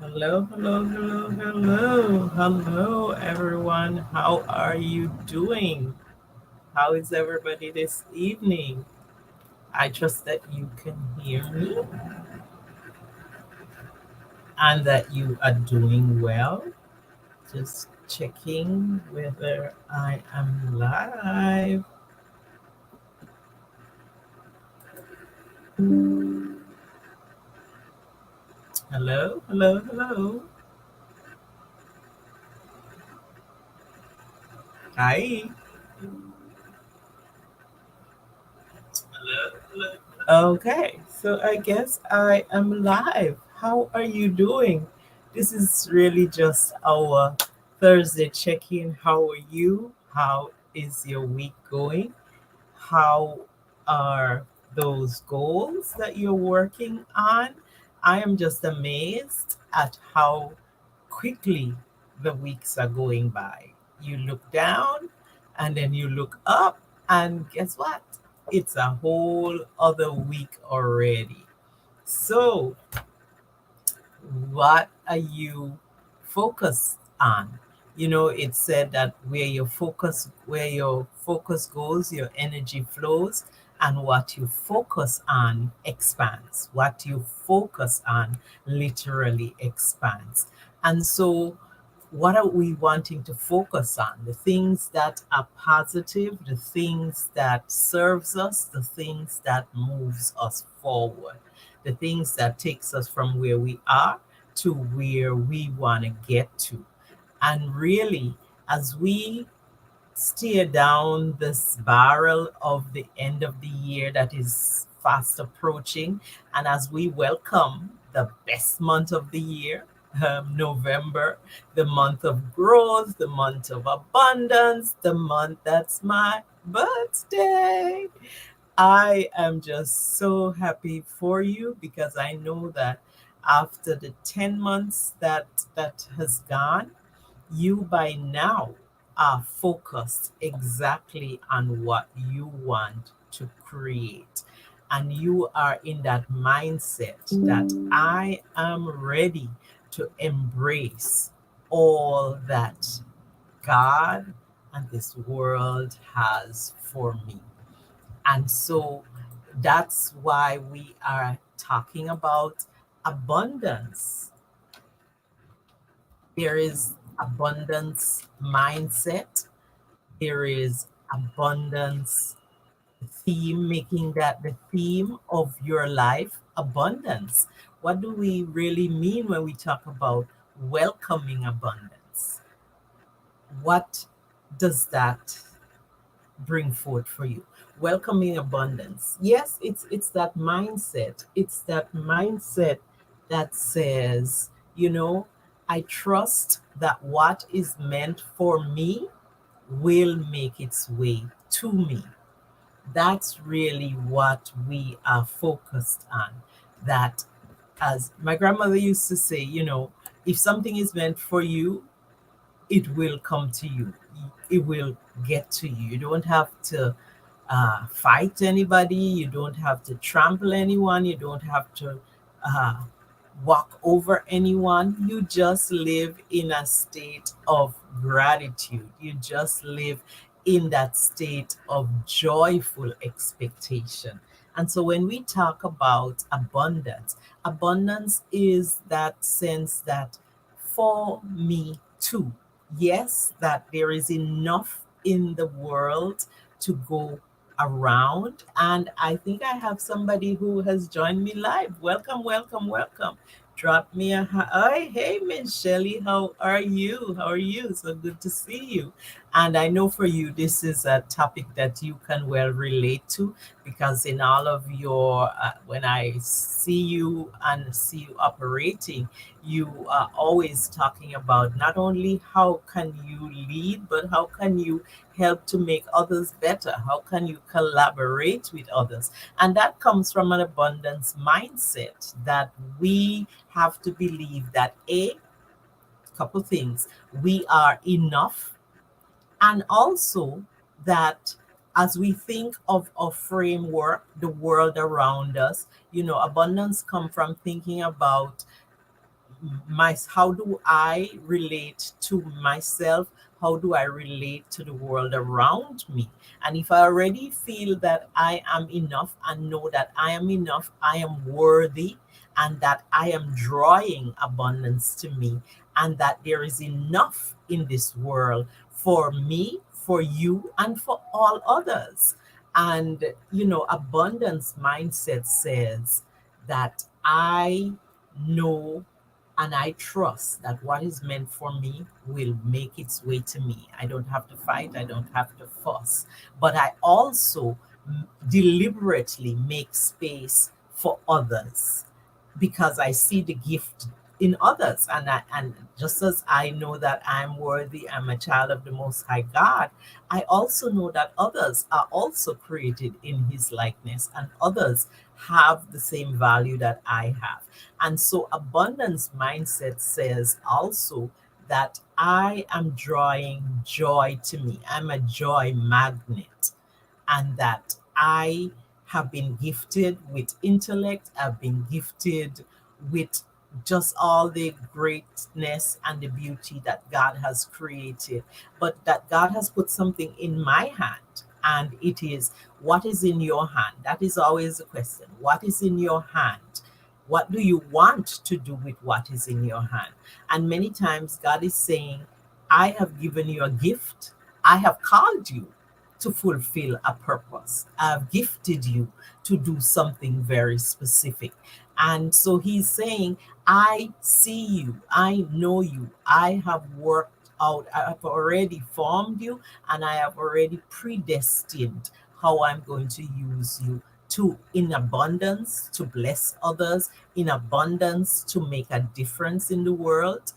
Hello, hello, hello, hello, hello, everyone. How are you doing? How is everybody this evening? I trust that you can hear me and that you are doing well. Just checking whether I am live. Hello, hello, hello. Hi. Okay, so I guess I am live. How are you doing? This is really just our Thursday check in. How are you? How is your week going? How are those goals that you're working on? I am just amazed at how quickly the weeks are going by. You look down and then you look up, and guess what? It's a whole other week already. So, what are you focused on? You know, it's said that where your focus goes, your energy flows, and what you focus on expands. What you focus on literally expands. And so, what are we wanting to focus on? The things that are positive, the things that serves us, the things that moves us forward, the things that takes us from where we are to where we want to get to. And really, as we steer down this barrel of the end of the year that is fast approaching, and as we welcome the best month of the year, November, the month of growth, the month of abundance, the month that's my birthday. I am just so happy for you because I know that after the 10 months that has gone, you by now are focused exactly on what you want to create. And you are in that mindset that I am ready to embrace all that God and this world has for me. And so that's why we are talking about abundance. There is abundance mindset, there is abundance theme, making that the theme of your life abundance. What do we really mean when we talk about welcoming abundance? What does that bring forth for you? Welcoming abundance. Yes, it's that mindset. It's that mindset that says, I trust that what is meant for me will make its way to me. That's really what we are focused on. That, as my grandmother used to say, if something is meant for you, it will come to you. It will get to you. You don't have to fight anybody. You don't have to trample anyone. You don't have to uh, walk over anyone. You just live in a state of gratitude. You just live in that state of joyful expectation. And so when we talk about abundance, abundance is that sense that for me too. Yes, that there is enough in the world to go around. And I think I have somebody who has joined me live. Welcome, welcome, welcome. Drop me a hi. Hey, Miss Shelley, how are you? How are you? So good to see you. And I know for you, this is a topic that you can well relate to because in all of when I see you and see you operating, you are always talking about not only how can you lead, but how can you help to make others better? How can you collaborate with others? And that comes from an abundance mindset that we have to believe that a couple things, we are enough, and also that as we think of a framework, the world around us, abundance come from thinking about how do I relate to myself? How do I relate to the world around me? And if I already feel that I am enough and know that I am enough, I am worthy, and that I am drawing abundance to me, and that there is enough in this world for me, for you, and for all others. And, abundance mindset says that I know and I trust that what is meant for me will make its way to me. I don't have to fight, I don't have to fuss. But I also deliberately make space for others because I see the gift in others. And just as I know that I'm worthy, I'm a child of the Most High God, I also know that others are also created in His likeness, and others have the same value that I have. And so abundance mindset says also that I am drawing joy to me. I'm a joy magnet, and that I have been gifted with intellect, I've been gifted with just all the greatness and the beauty that God has created, but that God has put something in my hand. And it is, what is in your hand? That is always the question. What is in your hand? What do you want to do with what is in your hand? And many times God is saying, I have given you a gift. I have called you to fulfill a purpose. I've gifted you to do something very specific. And so he's saying, I see you, I know you, I have worked out, I have already formed you, and I have already predestined how I'm going to use you to, in abundance, to bless others, in abundance, to make a difference in the world.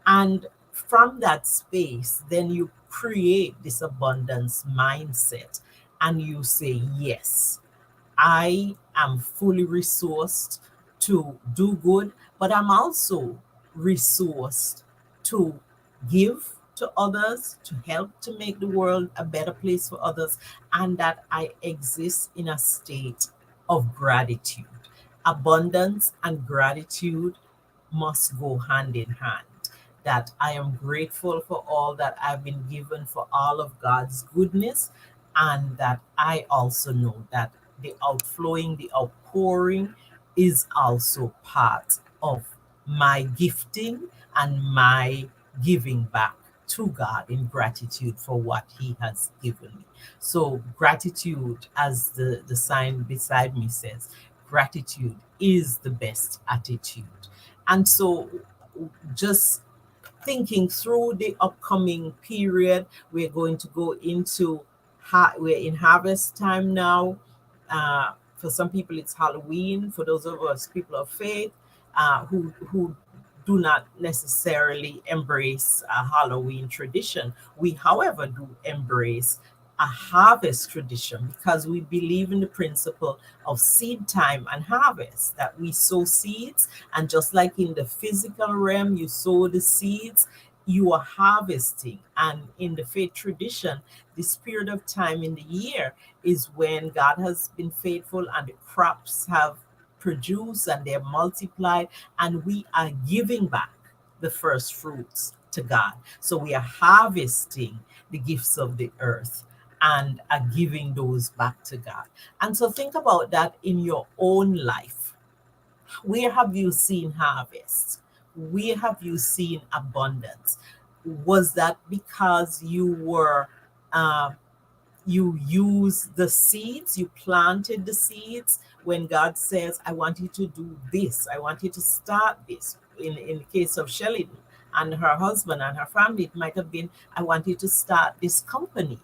And from that space, then you create this abundance mindset and you say, yes, I am fully resourced to do good, but I'm also resourced to give to others, to help to make the world a better place for others, and that I exist in a state of gratitude. Abundance and gratitude must go hand in hand. That I am grateful for all that I've been given, for all of God's goodness, and that I also know that the outflowing, the outpouring is also part of my gifting and my giving back to God in gratitude for what He has given me. So, gratitude, as the sign beside me says, gratitude is the best attitude. And so, just thinking through the upcoming period, we're going to go into, we're in harvest time now. For some people, it's Halloween. For those of us, people of faith, who do not necessarily embrace a Halloween tradition, we, however, do embrace a harvest tradition because we believe in the principle of seed time and harvest, that we sow seeds, and just like in the physical realm, you sow the seeds, you are harvesting. And in the faith tradition, this period of time in the year is when God has been faithful and the crops have produced and they're multiplied, and we are giving back the first fruits to God. So we are harvesting the gifts of the earth and are giving those back to God. And so think about that in your own life. Where have you seen harvest? Where have you seen abundance? Was that because uh, you used the seeds, you planted the seeds when God says, I want you to do this, I want you to start this? In the case of Shelley and her husband and her family, it might have been, I want you to start this company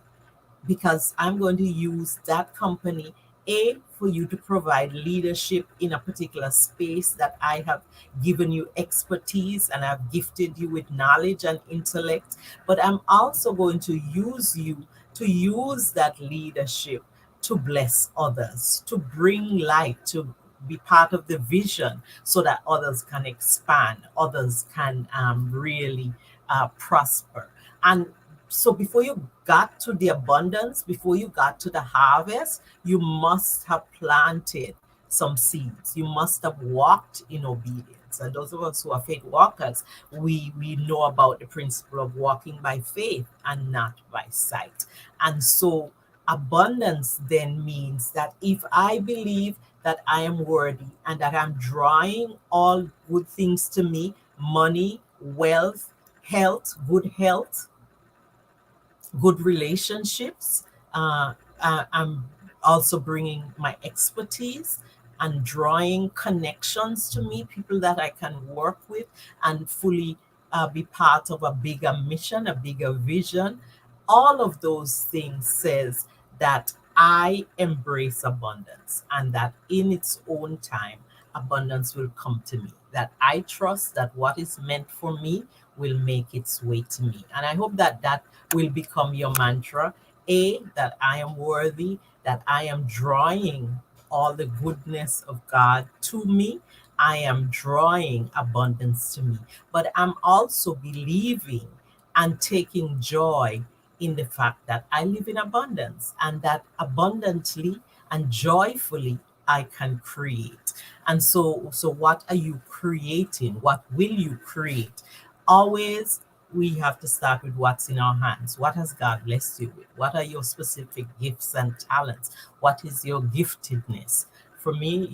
because I'm going to use that company, A, for you to provide leadership in a particular space that I have given you expertise and I've gifted you with knowledge and intellect. But I'm also going to use you to use that leadership to bless others, to bring light, to be part of the vision so that others can expand, others can really prosper. And so before you got to the abundance, before you got to the harvest, you must have planted some seeds. You must have walked in obedience. abundance. And those of us who are faith walkers, we know about the principle of walking by faith and not by sight. And so abundance then means that if I believe that I am worthy and that I'm drawing all good things to me, money, wealth, health, good relationships. I'm also bringing my expertise and drawing connections to me, people that I can work with and fully be part of a bigger mission, a bigger vision. All of those things says that I embrace abundance and that in its own time, abundance will come to me. That I trust that what is meant for me will make its way to me. And I hope that that will become your mantra. A, that I am worthy, that I am drawing all the goodness of God to me. I am drawing abundance to me. But I'm also believing and taking joy in the fact that I live in abundance and that abundantly and joyfully I can create. And so what are you creating? What will you create? Always we have to start with what's in our hands. What has God blessed you with? What are your specific gifts and talents? What is your giftedness? For me,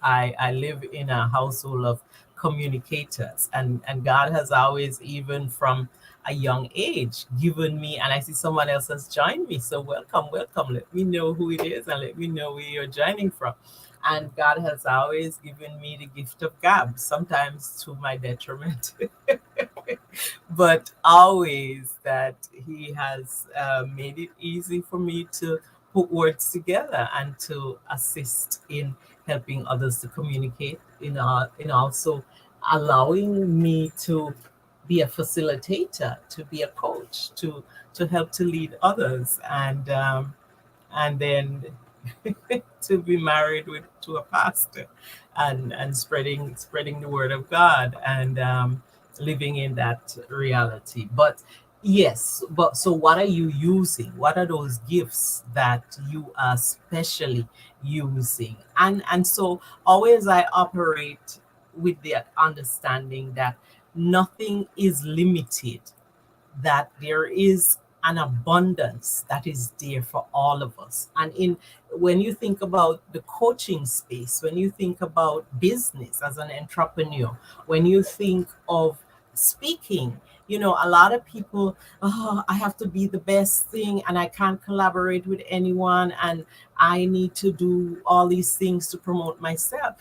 I live in a household of communicators, and God has always, even from a young age, given me, and I see someone else has joined me. So welcome, welcome. Let me know who it is and let me know where you're joining from. And God has always given me the gift of gab, sometimes to my detriment, but always that He has made it easy for me to put words together and to assist in helping others to communicate, in also allowing me to be a facilitator, to be a coach, to help to lead others, and then to be married with to a pastor, and spreading the word of God, and living in that reality. But yes, but so what are you using? What are those gifts that you are specially using? And so always I operate with the understanding that nothing is limited, that there is an abundance that is there for all of us. And in when you think about the coaching space, when you think about business as an entrepreneur, when you think of speaking, a lot of people, oh, I have to be the best thing and I can't collaborate with anyone and I need to do all these things to promote myself.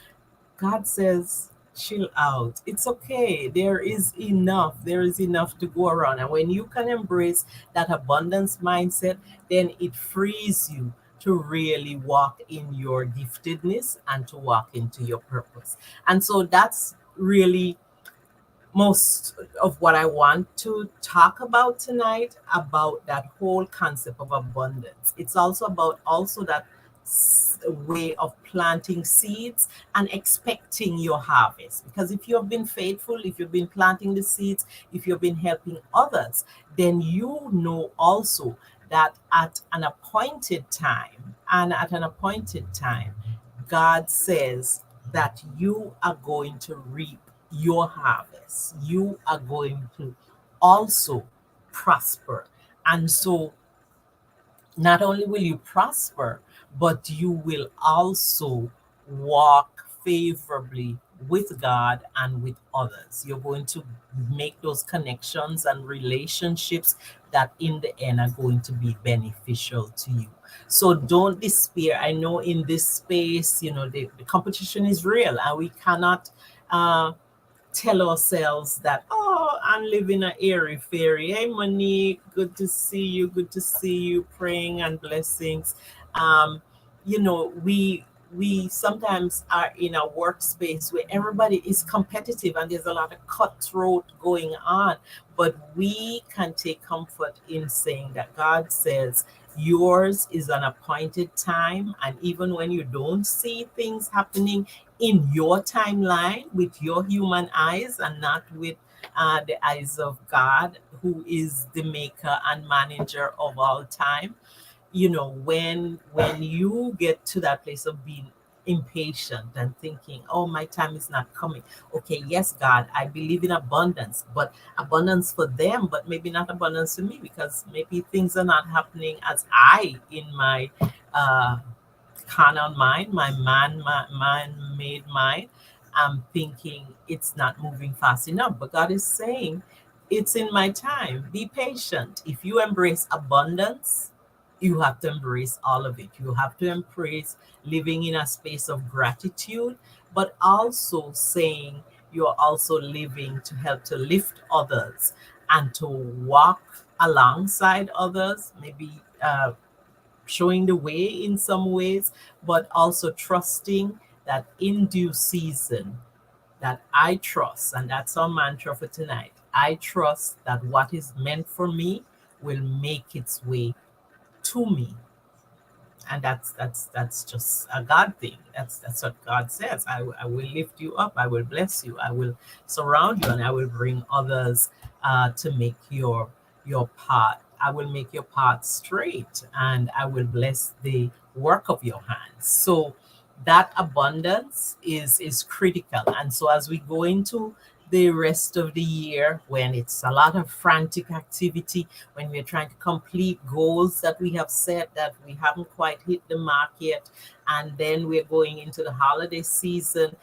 God says, chill out. It's okay. There is enough. There is enough to go around. And when you can embrace that abundance mindset, then it frees you to really walk in your giftedness and to walk into your purpose. And so that's really most of what I want to talk about tonight, about that whole concept of abundance. It's also about also that way of planting seeds and expecting your harvest. Because if you have been faithful, if you've been planting the seeds, if you've been helping others, then you know also that at an appointed time, God says that you are going to reap your harvest. You are going to also prosper. And so not only will you prosper, but you will also walk favorably with God and with others. You're going to make those connections and relationships that in the end are going to be beneficial to you. So don't despair. I know in this space, the competition is real and we cannot uh, tell ourselves that, oh, I'm living a airy fairy. Hey, Monique, good to see you. Good to see you. Praying and blessings. Um, we sometimes are in a workspace where everybody is competitive and there's a lot of cutthroat going on. But we can take comfort in saying that God says yours is an appointed time. And even when you don't see things happening in your timeline with your human eyes and not with the eyes of God, who is the maker and manager of all time, when you get to that place of being impatient and thinking, oh, my time is not coming. Okay, yes, God, I believe in abundance, but abundance for them, but maybe not abundance for me, because maybe things are not happening as I, in my uh, carnal mind, my man-made mind, I'm thinking it's not moving fast enough. But God is saying, it's in my time. Be patient. If you embrace abundance, you have to embrace all of it. You have to embrace living in a space of gratitude, but also saying you're also living to help to lift others and to walk alongside others, maybe showing the way in some ways, but also trusting that in due season, that I trust, and that's our mantra for tonight. I trust that what is meant for me will make its way to me, and that's just a God thing. That's what God says. I will lift you up. I will bless you. I will surround you, and I will bring others to make your path. I will make your path straight, and I will bless the work of your hands. So that abundance is critical. And so as we go into the rest of the year, when it's a lot of frantic activity, when we're trying to complete goals that we have set that we haven't quite hit the mark yet, and then we're going into the holiday season.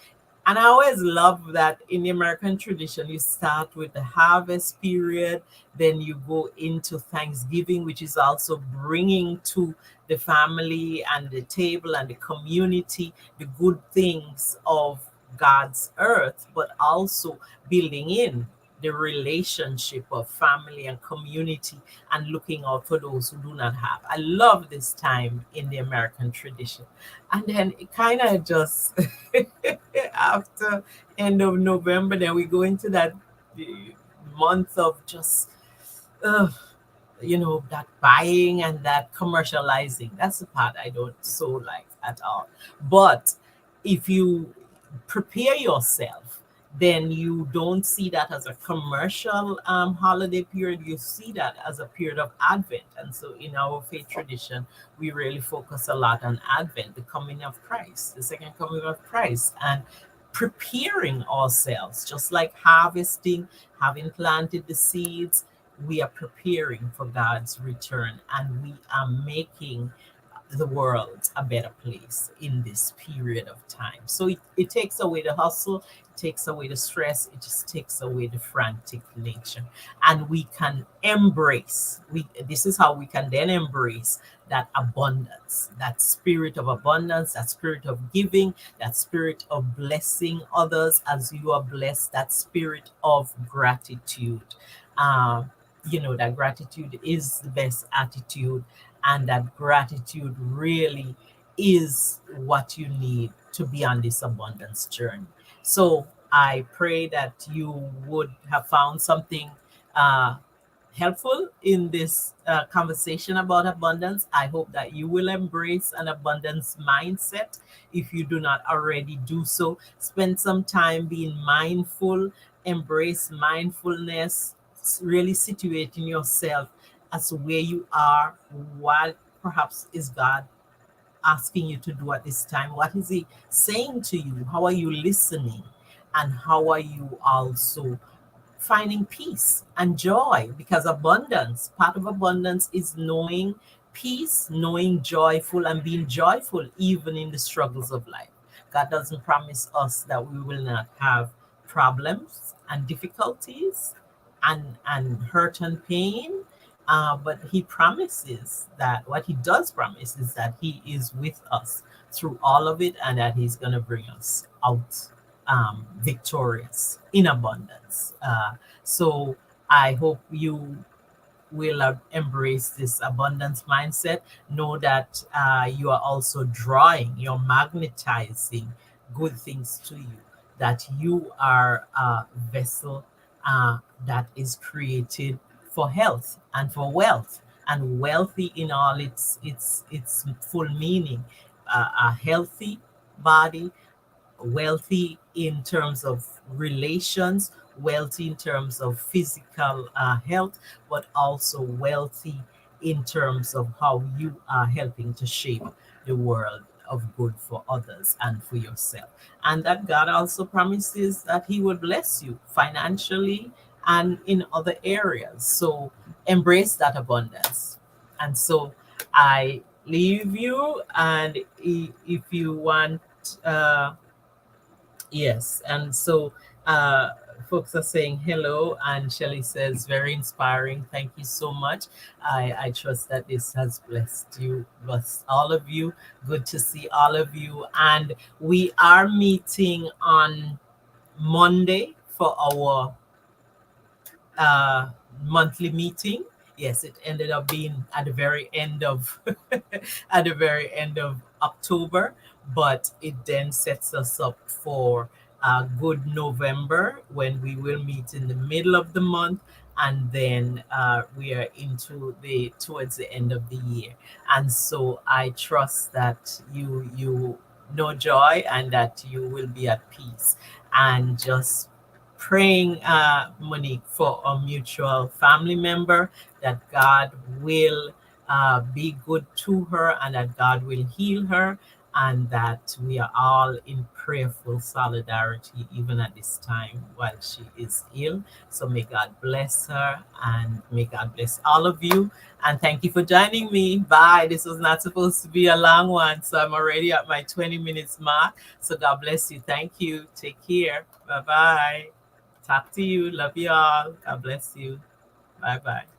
And I always love that in the American tradition, you start with the harvest period, then you go into Thanksgiving, which is also bringing to the family and the table and the community the good things of God's earth, but also building in the relationship of family and community and looking out for those who do not have. I love this time in the American tradition. And then it kind of just after end of November, then we go into that uh, month of just uh, that buying and that commercializing. That's the part I don't so like at all. But if you prepare yourself, then you don't see that as a commercial holiday period. You see that as a period of Advent. And so in our faith tradition, we really focus a lot on Advent, the coming of Christ, the second coming of Christ, and preparing ourselves, just like harvesting, having planted the seeds, we are preparing for God's return, and we are making the world a better place in this period of time. So it takes away the hustle, it takes away the stress, it just takes away the frantic nature. And we can embrace, this is how we can then embrace that abundance, that spirit of abundance, that spirit of giving, that spirit of blessing others as you are blessed, that spirit of gratitude. Um, that gratitude is the best attitude, and that gratitude really is what you need to be on this abundance journey. So I pray that you would have found something uh, helpful in this conversation about abundance. I hope that you will embrace an abundance mindset. If you do not already do so, spend some time being mindful, embrace mindfulness, really situating yourself as where you are, what perhaps is God asking you to do at this time? What is He saying to you? How are you listening? And how are you also finding peace and joy? Because abundance, part of abundance is knowing peace, knowing joyful, and being joyful even in the struggles of life. God doesn't promise us that we will not have problems and difficulties and hurt and pain. But he promises that what he does promise is that he is with us through all of it, and that he's going to bring us out victorious in abundance. So I hope you will embrace this abundance mindset. Know that you are also drawing, you're magnetizing good things to you, that you are a vessel that is created for health and for wealth, and wealthy in all its full meaning. A healthy body, wealthy in terms of relations, wealthy in terms of physical health, but also wealthy in terms of how you are helping to shape the world of good for others and for yourself. And that God also promises that He will bless you financially and in other areas. So embrace that abundance. And so I leave you, and if you want, uh, yes, and so uh, folks are saying hello, and Shelley says, very inspiring. Thank you so much. I trust that this has blessed you, blessed all of you. Good to see all of you. And we are meeting on Monday for our uh, monthly meeting. Yes, it ended up being at the very end of at the very end of October, but it then sets us up for a good November when we will meet in the middle of the month, and then we are into the towards the end of the year. And so I trust that you know joy and that you will be at peace, and just praying, Monique, for a mutual family member, that God will be good to her and that God will heal her, and that we are all in prayerful solidarity even at this time while she is ill. So may God bless her, and may God bless all of you. And thank you for joining me. Bye. This was not supposed to be a long one, so I'm already at my 20 minutes mark. So God bless you. Thank you. Take care. Bye bye. Talk to you. Love you all. God bless you. Bye bye.